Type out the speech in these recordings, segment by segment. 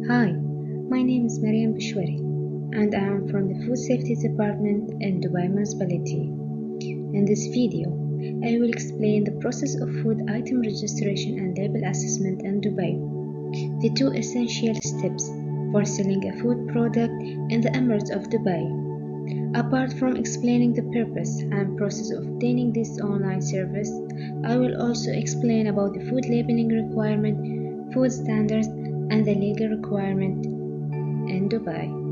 Hi, my name is Mariam Bishwari and I am from the Food Safety Department in Dubai Municipality. In this video, I will explain the process of food item registration and label assessment in Dubai, the two essential steps for selling a food product in the Emirates of Dubai. Apart from explaining the purpose and process of obtaining this online service, I will also explain about the food labeling requirement, food standards, and the legal requirement in Dubai.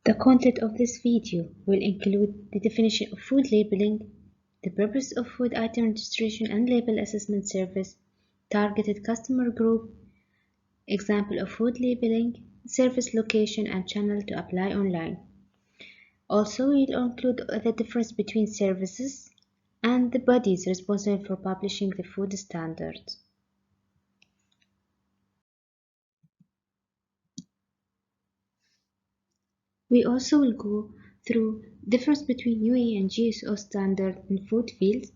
The content of this video will include the definition of food labeling, the purpose of food item registration and label assessment service, targeted customer group, example of food labeling, service location and channel to apply online. Also, we will include the difference between services and the bodies responsible for publishing the food standards. We also will go through difference between UE and GSO standard in food fields,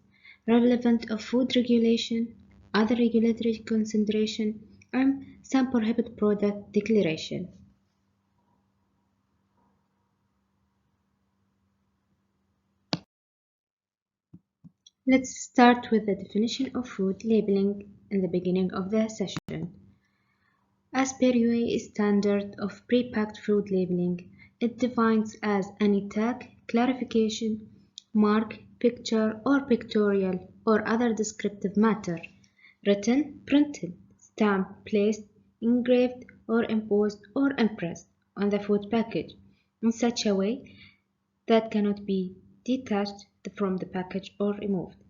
relevant of food regulation, other regulatory consideration, and some prohibited product declaration. Let's start with the definition of food labeling in the beginning of the session. As per UAE standard of pre-packed food labeling, it defines as any tag, clarification, mark, picture or pictorial or other descriptive matter, written, printed, stamped, placed, engraved or imposed or impressed on the food package in such a way that cannot be detached from the package or removed.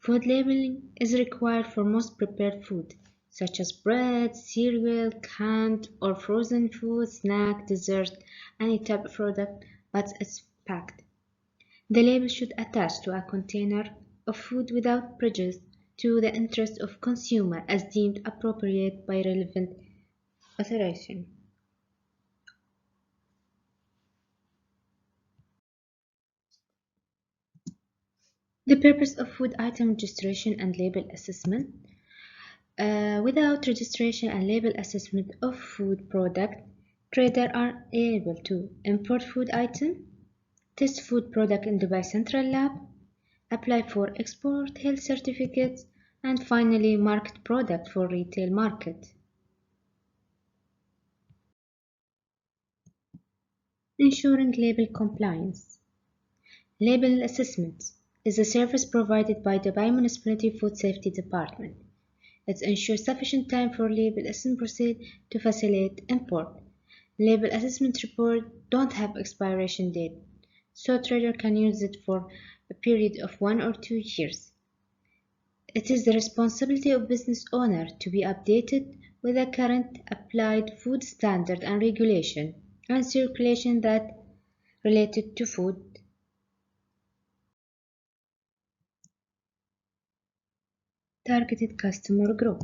Food labeling is required for most prepared food, such as bread, cereal, canned or frozen food, snack, dessert, any type of product, but it's packed. The label should attach to a container of food without prejudice to the interest of consumer as deemed appropriate by relevant authorization. The purpose of food item registration and label assessment. Without registration and label assessment of food product, traders are able to import food item, test food product in Dubai Central Lab, apply for export health certificates, and finally market product for retail market. Ensuring label compliance. Label assessment is a service provided by Dubai Municipality Food Safety Department. It ensures sufficient time for label assessment process to facilitate import. Label assessment reports don't have expiration date, so trader can use it for a period of 1 or 2 years. It is the responsibility of business owner to be updated with the current applied food standard and regulation and circulation that related to food. Targeted customer group.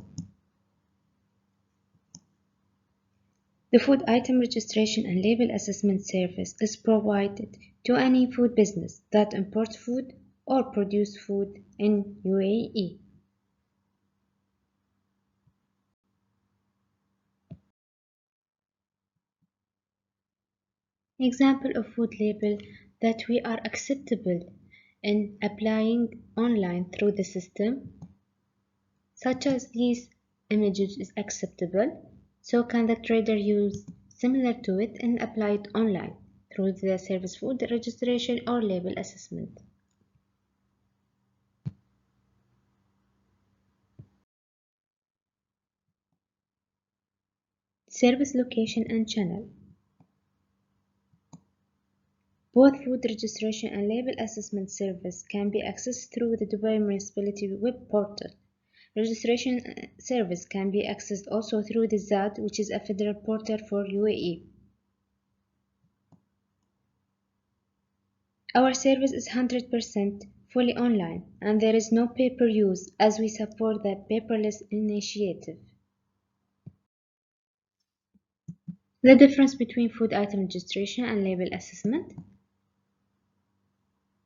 The food item registration and label assessment service is provided to any food business that imports food or produces food in UAE. Example of food label that we are acceptable in applying online through the system, such as these images is acceptable, so can the trader use similar to it and apply it online through the service food registration or label assessment. Service location and channel. Both food registration and label assessment service can be accessed through the Dubai Municipality web portal. Registration service can be accessed also through the ZAD, which is a federal portal for UAE. Our service is 100% fully online and there is no pay-per-use as we support the paperless initiative. The difference between food item registration and label assessment.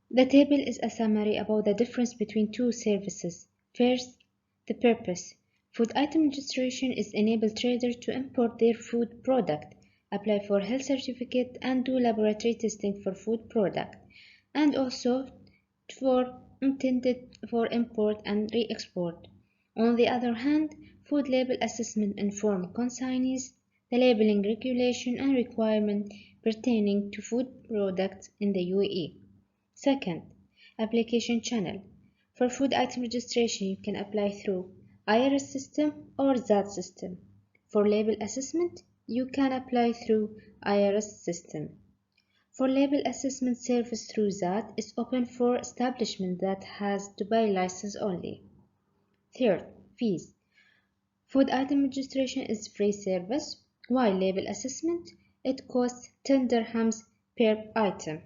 The table is a summary about the difference between two services. First, the purpose. Food item registration is enable traders to import their food product, apply for health certificate and do laboratory testing for food product, and also for intended for import and re-export. On the other hand, food label assessment inform consignees the labeling regulation and requirement pertaining to food products in the UAE. Second, application channel. For food item registration, you can apply through IRS system or ZAD system. For label assessment, you can apply through IRS system. For label assessment service through ZAD is open for establishment that has Dubai license only. Third, fees. Food item registration is free service, while label assessment, it costs 10 dirhams per item.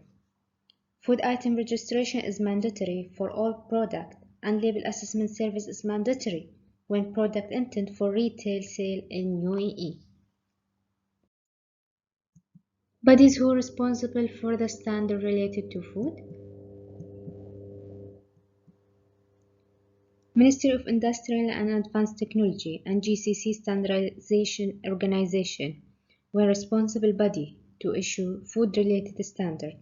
Food item registration is mandatory for all product and label assessment service is mandatory when product intended for retail sale in UAE. Bodies who are responsible for the standard related to food. Ministry of Industrial and Advanced Technology and GCC Standardization Organization were responsible body to issue food-related standard.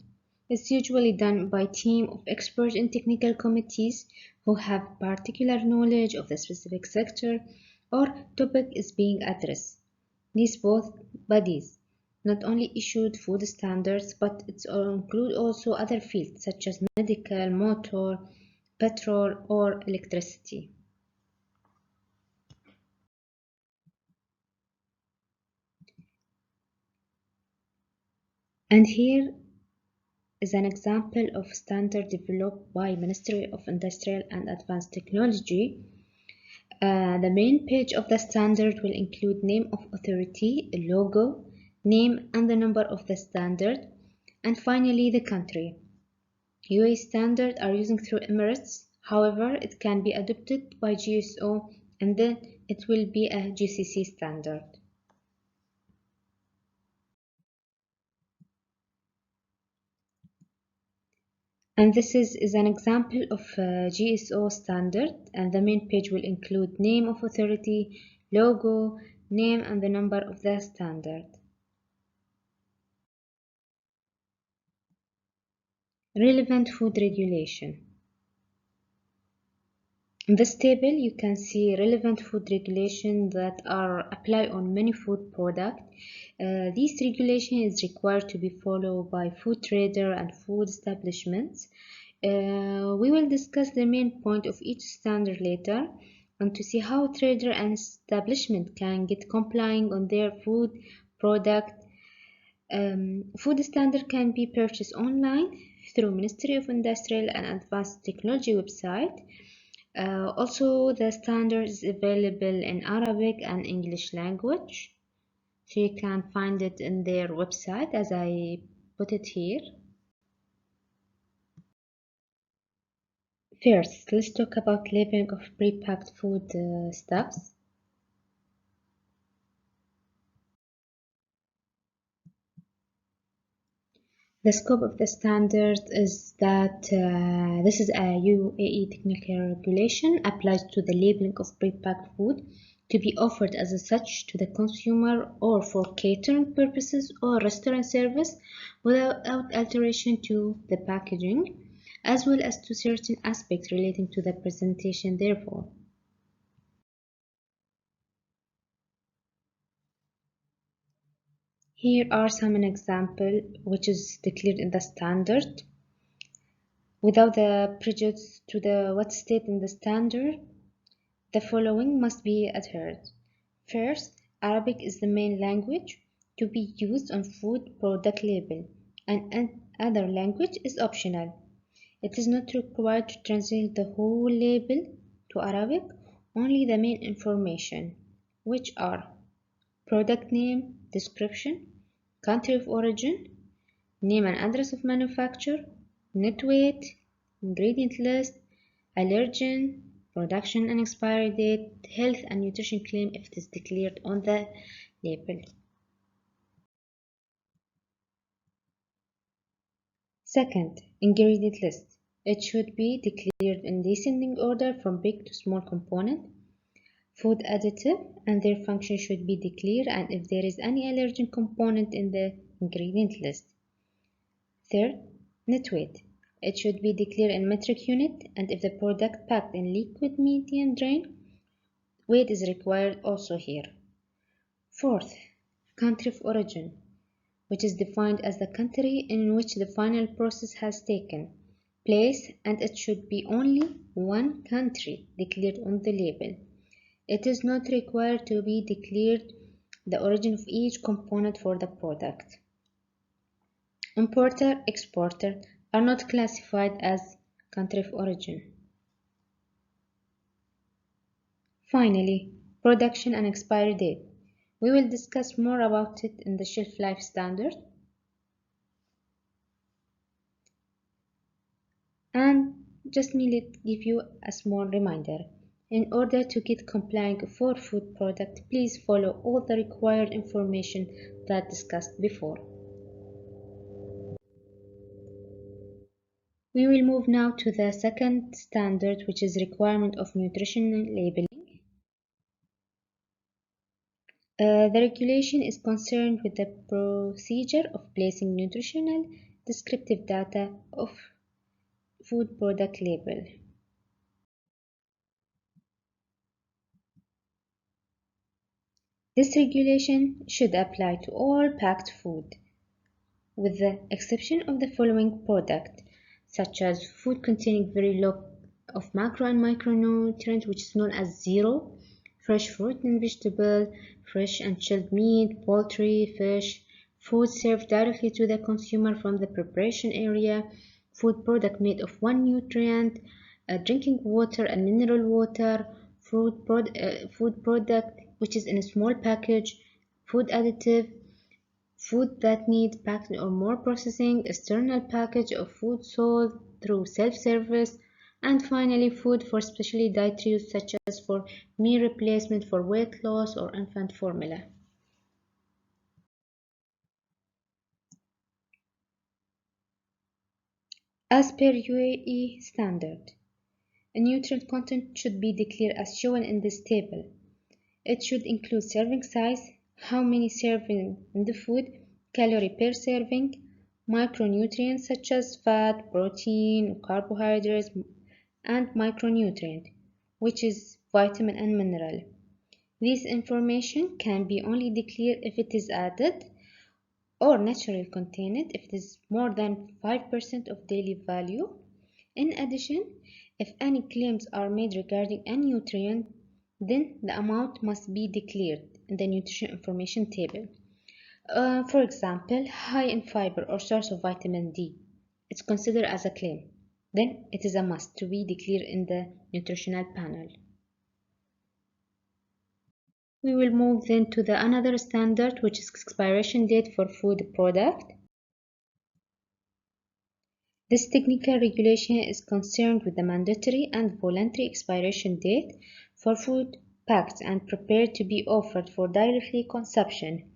It's usually done by a team of experts in technical committees who have particular knowledge of the specific sector or topic is being addressed. These both bodies not only issued food standards but it include also other fields such as medical, motor, petrol or electricity. And here is an example of standard developed by Ministry of Industrial and Advanced Technology. The main page of the standard will include name of authority, a logo, name and the number of the standard, and finally the country. UAE standards are using through Emirates, however it can be adopted by GSO and then it will be a GCC standard. And this is an example of a GSO standard, and the main page will include name of authority, logo, name, and the number of the standard. Relevant food regulation. In this table, you can see relevant food regulations that are applied on many food products. This regulation is required to be followed by food trader and food establishments. We will discuss the main point of each standard later, and to see how trader and establishment can get complying on their food product. Food standard can be purchased online through Ministry of Industrial and Advanced Technology website. Also, the standard is available in Arabic and English language. So you can find it in their website as I put it here. First, let's talk about labeling of pre-packed food stuffs. The scope of the standard is that this is a UAE technical regulation applies to the labeling of pre-packed food to be offered as such to the consumer or for catering purposes or restaurant service without alteration to the packaging, as well as to certain aspects relating to the presentation therefore. Here are some examples which is declared in the standard. Without the prejudice to the what state in the standard, the following must be adhered. First, Arabic is the main language to be used on food product label, and other language is optional. It is not required to translate the whole label to Arabic, only the main information, which are product name, description, country of origin, name and address of manufacturer, net weight, ingredient list, allergen, production and expiry date, health and nutrition claim if it is declared on the label. Second, ingredient list. It should be declared in descending order from big to small component. Food additive and their function should be declared, and if there is any allergen component in the ingredient list. Third, net weight. It should be declared in metric unit, and if the product packed in liquid medium drain, weight is required also here. Fourth, country of origin, which is defined as the country in which the final process has taken place, and it should be only one country declared on the label. It is not required to be declared the origin of each component for the product. Importer, exporter are not classified as country of origin. Finally, production and expiry date. We will discuss more about it in the shelf life standard. And just me give you a small reminder. In order to get complying for food product, please follow all the required information that discussed before. We will move now to the second standard, which is requirement of nutritional labeling. The regulation is concerned with the procedure of placing nutritional descriptive data of food product label. This regulation should apply to all packed food, with the exception of the following product, such as food containing very low of macro and micronutrients, which is known as zero, fresh fruit and vegetable, fresh and chilled meat, poultry, fish, food served directly to the consumer from the preparation area, food product made of one nutrient, drinking water and mineral water, food product which is in a small package, food additive, food that needs packaging or more processing, external package of food sold through self-service, and finally food for specially dietary use such as for meal replacement for weight loss or infant formula. As per UAE standard, a nutrient content should be declared as shown in this table. It should include serving size, how many servings in the food, calorie per serving, micronutrients such as fat, protein, carbohydrates, and micronutrient, which is vitamin and mineral. This information can be only declared if it is added or naturally contained if it is more than 5% of daily value. In addition, if any claims are made regarding a nutrient, then the amount must be declared in the nutrition information table. For example, high in fiber or source of vitamin D. It's considered as a claim. Then it is a must to be declared in the nutritional panel. We will move then to the another standard, which is expiration date for food product. This technical regulation is concerned with the mandatory and voluntary expiration date for food packed and prepared to be offered for directly consumption.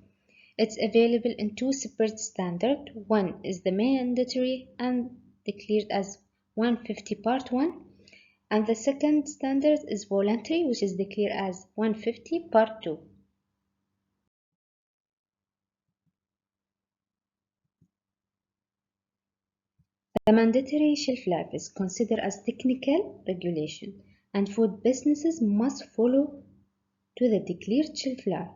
It's available in two separate standards. One is the mandatory and declared as 150 Part 1, and the second standard is voluntary, which is declared as 150 Part 2. The mandatory shelf life is considered as technical regulation, and food businesses must follow to the declared shelf life.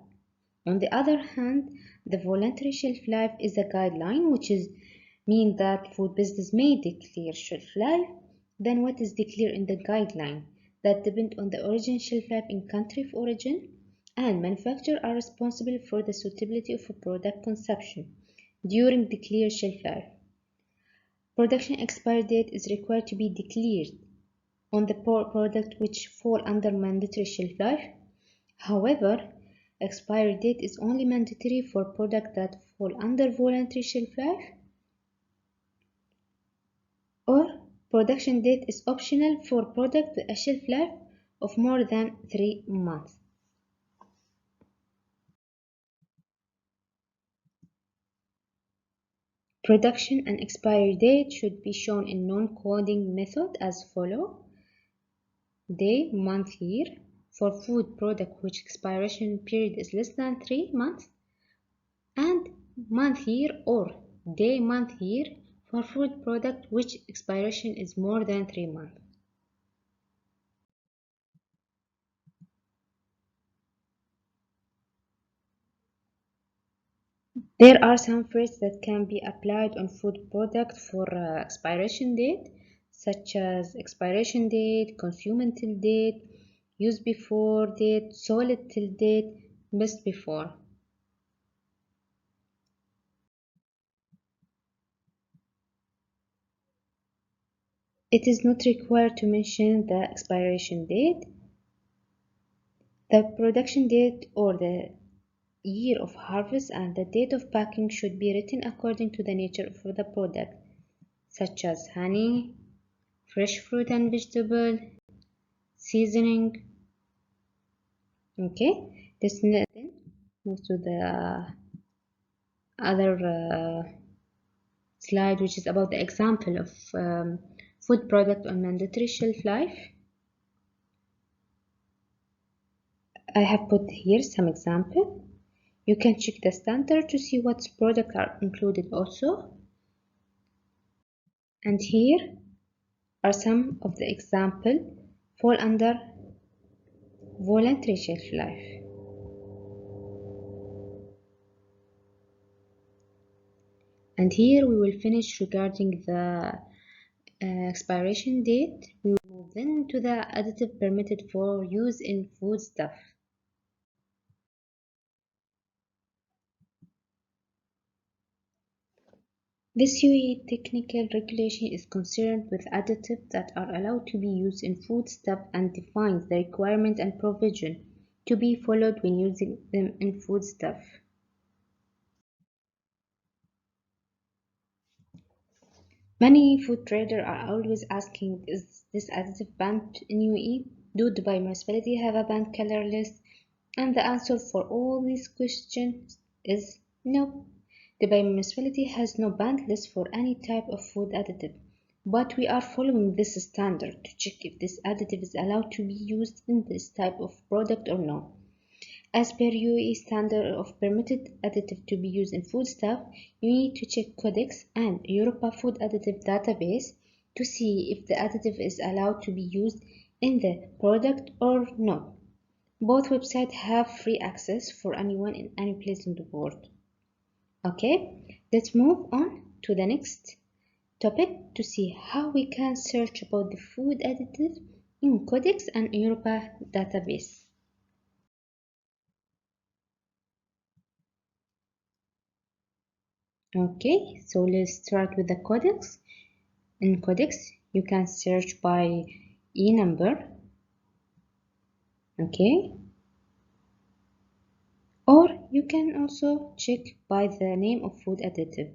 On the other hand, the voluntary shelf life is a guideline, which is mean that food business may declare shelf life than what is declared in the guideline that depend on the origin shelf life in country of origin, and manufacturers are responsible for the suitability of a product consumption during declared shelf life. Production expiry date is required to be declared on the product which fall under mandatory shelf life. However, expiry date is only mandatory for products that fall under voluntary shelf life, or production date is optional for products with a shelf life of more than 3 months. Production and expiry date should be shown in non-coding method as follow: day, month, year for food product which expiration period is less than 3 months, and month, year or day, month, year for food product which expiration is more than 3 months. There are some phrases that can be applied on food product for expiration date, such as expiration date, consumed till date, used before date, solid till date, best before. It is not required to mention the expiration date. The production date or the year of harvest and the date of packing should be written according to the nature of the product, such as honey, fresh fruit and vegetable, seasoning. Okay, let's then move to the other slide, which is about the example of food product on mandatory shelf life. I have put here some example. You can check the standard to see what products are included also. And here are some of the example fall under voluntary shelf life. And here we will finish regarding the expiration date. We will move then to the additive permitted for use in foodstuff. This UAE technical regulation is concerned with additives that are allowed to be used in foodstuff and defines the requirement and provision to be followed when using them in foodstuff. Many food traders are always asking, is this additive banned in UAE? Do Dubai municipality have a banned color list? And the answer for all these questions is no. Dubai municipality has no banned list for any type of food additive. but we are following this standard to check if this additive is allowed to be used in this type of product or not. As per UAE standard of permitted additive to be used in foodstuff, you need to check Codex and Europa Food Additive Database to see if the additive is allowed to be used in the product or not. Both websites have free access for anyone in any place in the world. Okay, let's move on to the next topic to see how we can search about the food additive in Codex and Europa database. Okay, so let's start with the Codex. In Codex, you can search by E number, okay, or you can also check by the name of food additive.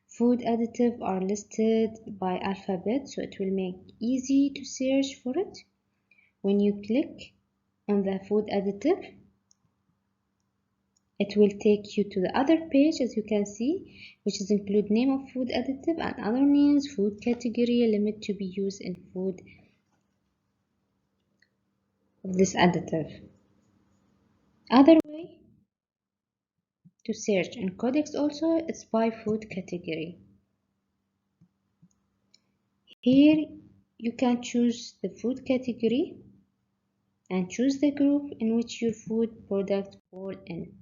Food additive are listed by alphabet, so it will make easy to search for it. When you click on the food additive, it will take you to the other page, as you can see, which is include name of food additive and other names, food category, limit to be used in food of this additive. Other way to search in Codex also is by food category. Here you can choose the food category and choose the group in which your food product fall in.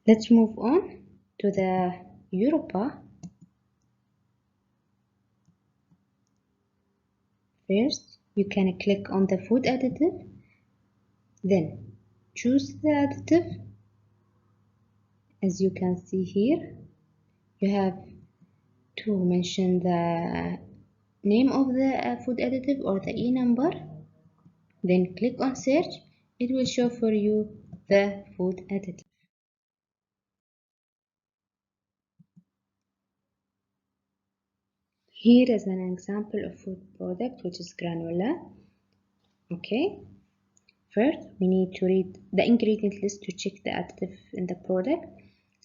Let's move on to the Europa. First, you can click on the food additive, then choose the additive. As you can see here, you have to mention the name of the food additive or the E number. Then click on search. It will show for you the food additive. Here is an example of food product, which is granola. Okay. First, we need to read the ingredient list to check the additive in the product.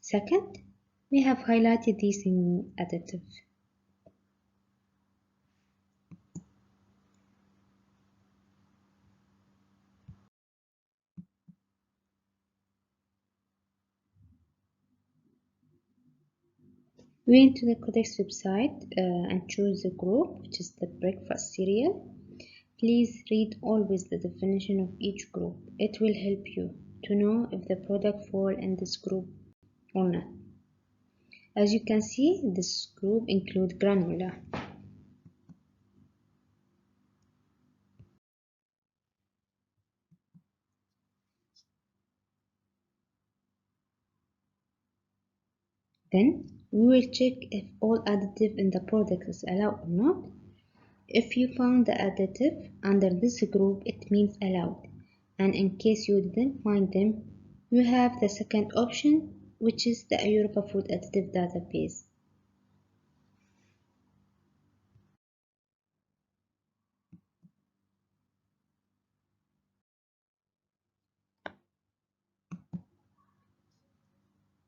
Second, we have highlighted these in additive. We went to the Codex website and choose the group, which is the breakfast cereal. Please read always the definition of each group. It will help you to know if the product falls in this group or not. As you can see, this group includes granola. Then we will check if all additive in the product is allowed or not. If you found the additive under this group, it means allowed. And in case you didn't find them, you have the second option, which is the Europa Food Additive Database.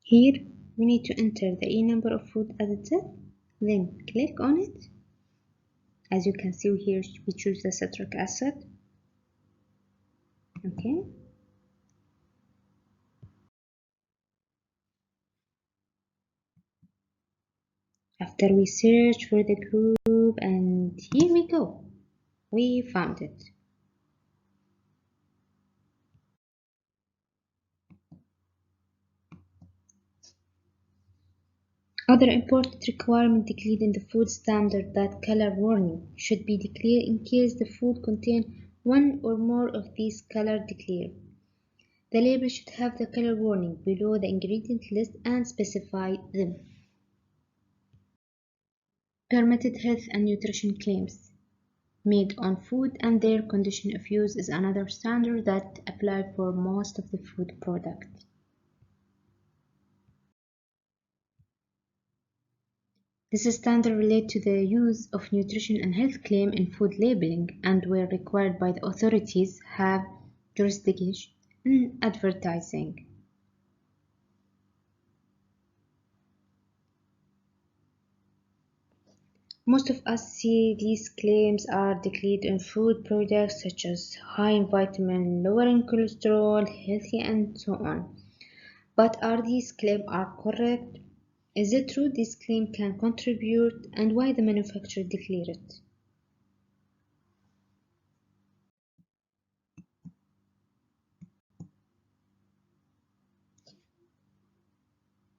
Here, we need to enter the E number of food additive, then click on it. As you can see here, we choose the citric acid. Okay. After we search for the group, and here we go. We found it. Other important requirement declared in the food standard that color warning should be declared in case the food contains one or more of these colors declared. The label should have the color warning below the ingredient list and specify them. Permitted health and nutrition claims made on food and their condition of use is another standard that applies for most of the food products. This standard relates to the use of nutrition and health claim in food labeling and were required by the authorities have jurisdiction in advertising. Most of us see these claims are declared in food products such as high in vitamin, lower in cholesterol, healthy, and so on. But are these claims are correct? Is it true this claim can contribute, and why the manufacturer declare it?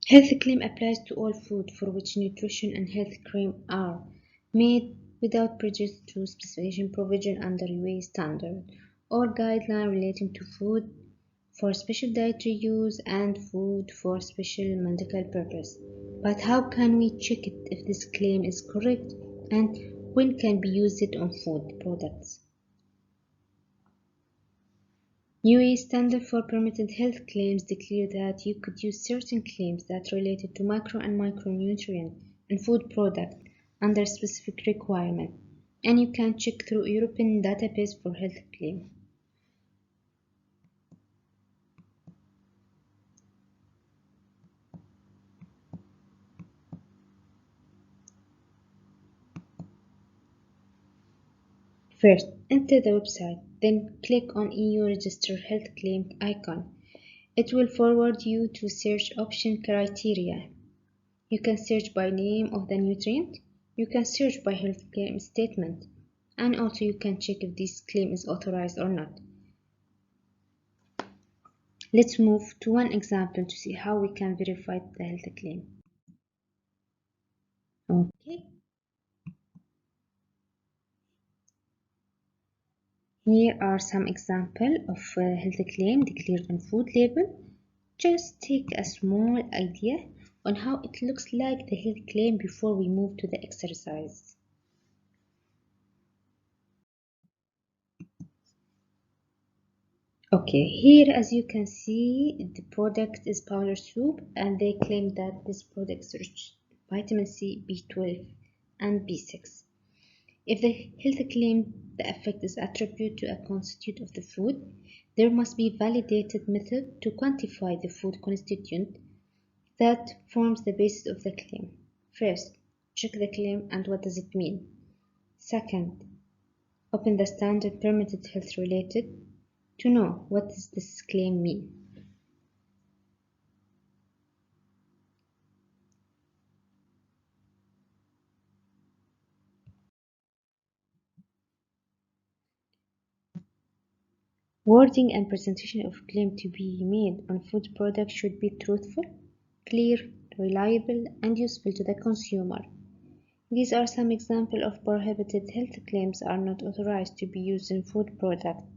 Health claim applies to all food for which nutrition and health claim are made without prejudice to specification provision under UAE standard or guideline relating to food for special dietary use and food for special medical purpose. But how can we check it if this claim is correct, and when can we use it on food products? UAE standard for permitted health claims declare that you could use certain claims that related to macro and micronutrient in food product under specific requirement, and you can check through European database for health claim. First, enter the website, then click on EU Register Health Claim icon. It will forward you to search option criteria. You can search by name of the nutrient. You can search by health claim statement. And also you can check if this claim is authorized or not. Let's move to one example to see how we can verify the health claim. Okay. Here are some examples of health claim declared on food label. Just take a small idea on how it looks like the health claim before we move to the exercise. Okay, here as you can see, the product is powder soup, and they claim that this product is rich vitamin C, B12, and B6. If the health claim the effect is attributed to a constituent of the food, there must be validated method to quantify the food constituent that forms the basis of the claim. First, check the claim and what does it mean. Second, open the standard permitted health related to know what does this claim mean. Wording and presentation of claim to be made on food products should be truthful, clear, reliable, and useful to the consumer. These are some examples of prohibited health claims are not authorized to be used in food products.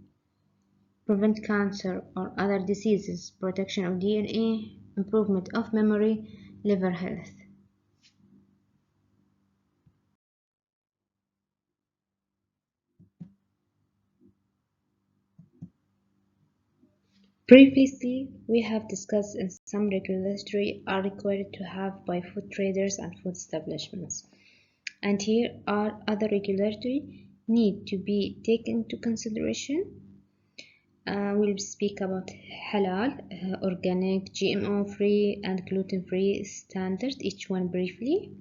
Prevent cancer or other diseases, protection of DNA, improvement of memory, liver health. Previously, we have discussed in some regulatory are required to have by food traders and food establishments. And here are other regulatory need to be taken into consideration. We'll speak about halal, organic, GMO free, and gluten free standard, each one briefly.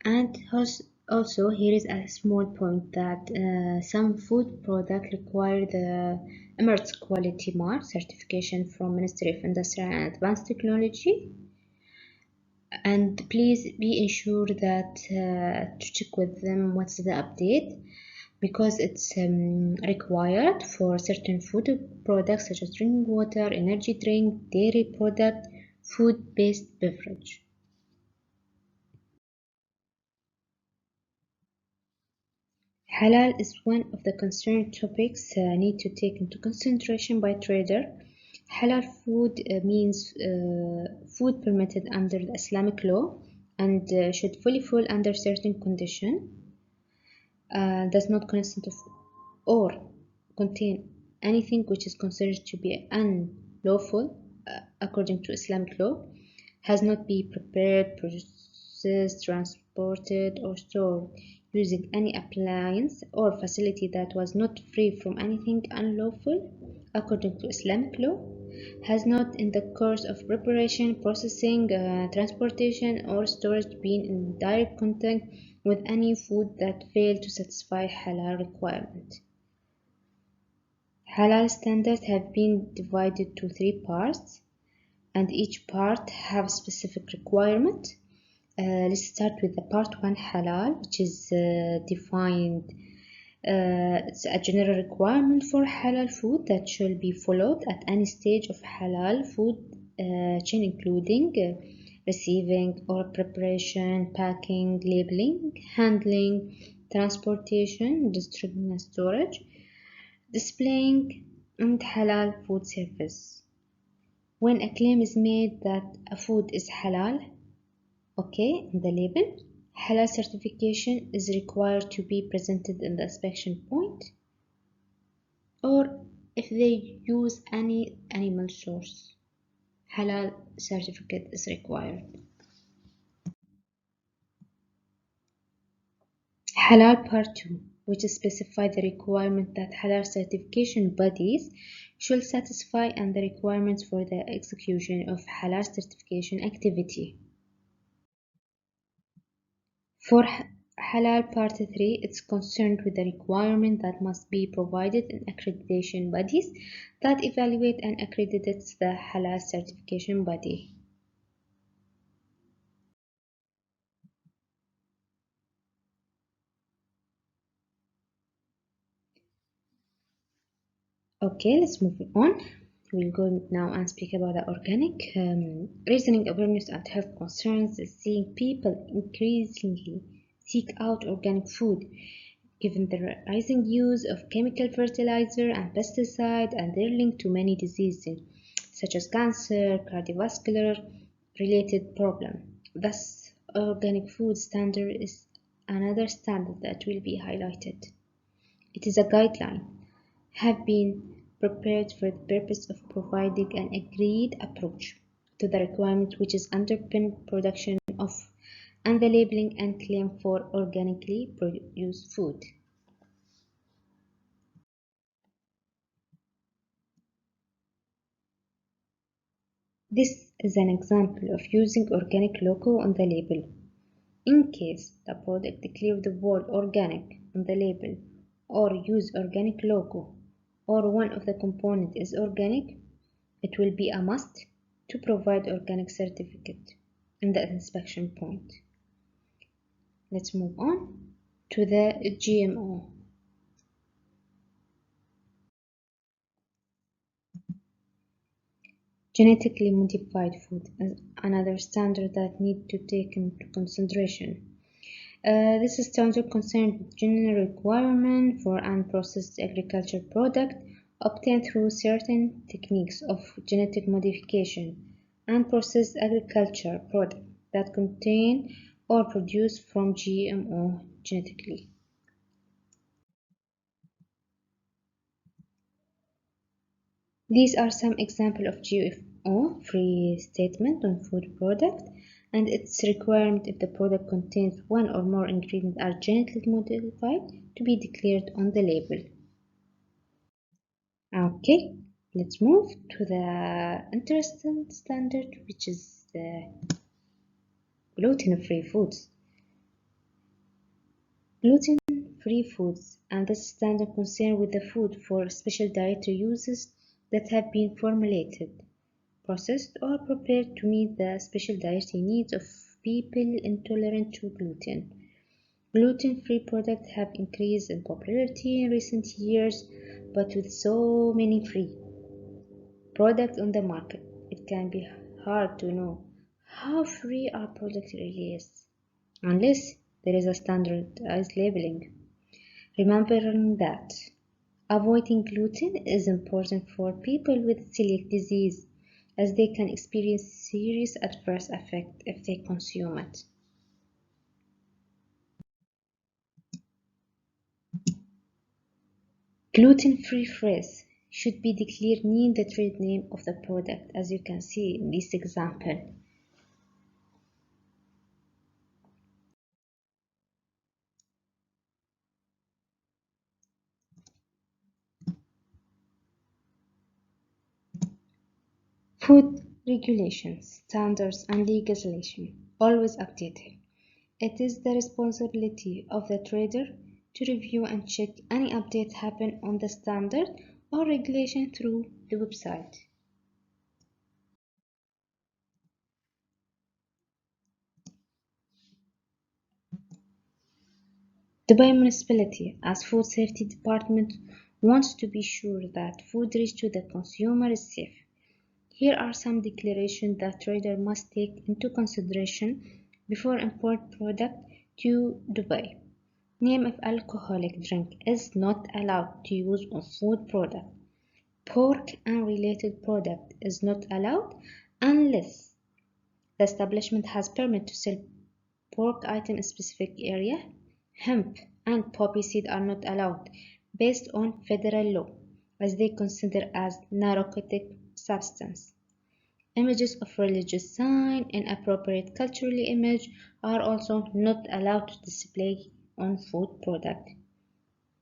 And also here is a small point that some food products require the emerged quality mark certification from Ministry of Industry and Advanced Technology. And please be ensured that to check with them what's the update, because it's required for certain food products such as drinking water, energy drink, dairy product, food-based beverage. Halal is one of the concerned topics need to take into consideration by trader. Halal food means food permitted under the Islamic law and should fully fall under certain condition. Does not consist of or contain anything which is considered to be unlawful according to Islamic law, has not been prepared, processed, transported, or stored using any appliance or facility that was not free from anything unlawful according to Islamic law, has not in the course of preparation, processing, transportation, or storage been in direct contact with any food that failed to satisfy halal requirement. Halal standards have been divided to three parts, and each part have specific requirement. Let's start with the part 1, halal, which is defined. It's a general requirement for halal food that should be followed at any stage of halal food chain, including receiving or preparation, packing, labeling, handling, transportation, distribution and storage, displaying, and halal food service. When a claim is made that a food is halal, okay, in the label, halal certification is required to be presented in the inspection point, or if they use any animal source, halal certificate is required. Halal Part 2, which specifies the requirement that halal certification bodies should satisfy and the requirements for the execution of halal certification activity. For Halal Part 3, it's concerned with the requirement that must be provided in accreditation bodies that evaluate and accredits the halal certification body. Okay, let's move on. We'll go now and speak about the organic. Raising awareness and health concerns is seeing people increasingly seek out organic food, given the rising use of chemical fertilizer and pesticide and their link to many diseases such as cancer, cardiovascular related problem. Thus, organic food standard is another standard that will be highlighted. It is a guideline have been prepared for the purpose of providing an agreed approach to the requirement which is underpin production of and the labeling and claim for organically produced food. This is an example of using organic logo on the label. In case the product declares the word organic on the label or use organic logo or one of the components is organic, it will be a must to provide organic certificate in the inspection point. Let's move on to the GMO. Genetically modified food is another standard that need to take into consideration. This standard concerns with general requirement for unprocessed agriculture product obtained through certain techniques of genetic modification and processed agriculture product that contain or produce from GMO genetically. These are some examples of GMO-free statement on food product and its requirement if the product contains one or more ingredients are genetically modified to be declared on the label. Okay, let's move to the interesting standard, which is the gluten-free foods. Gluten-free foods, and this standard concerned with the food for special dietary uses that have been formulated, processed, or prepared to meet the special dietary needs of people intolerant to gluten. Gluten-free products have increased in popularity in recent years, but with so many free products on the market, it can be hard to know how free our product really is, unless there is a standardized labeling. Remembering that avoiding gluten is important for people with celiac disease, as they can experience serious adverse effects if they consume it. Gluten-free phrase should be declared near the trade name of the product, as you can see in this example. Food regulations, standards, and legislation always updated. It is the responsibility of the trader to review and check any updates happen on the standard or regulation through the website. Dubai Municipality, as Food Safety Department, wants to be sure that food reached to the consumer is safe. Here are some declarations that trader must take into consideration before import product to Dubai. Name of alcoholic drink is not allowed to use on food product. Pork and related product is not allowed unless the establishment has permit to sell pork item in a specific area. Hemp and poppy seed are not allowed based on federal law as they consider as narcotic substance. Images of religious sign and appropriate cultural image are also not allowed to display on food product.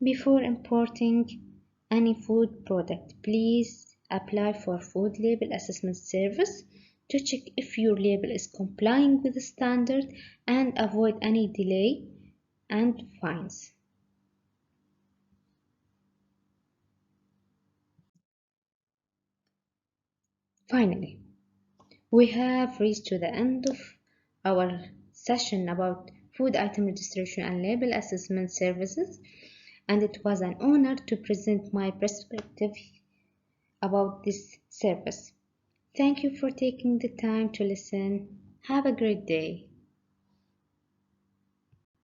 Before importing any food product, please apply for food label assessment service to check if your label is complying with the standard and avoid any delay and fines. Finally, we have reached to the end of our session about food item registration and label assessment services, and it was an honor to present my perspective about this service. Thank you for taking the time to listen. Have a great day.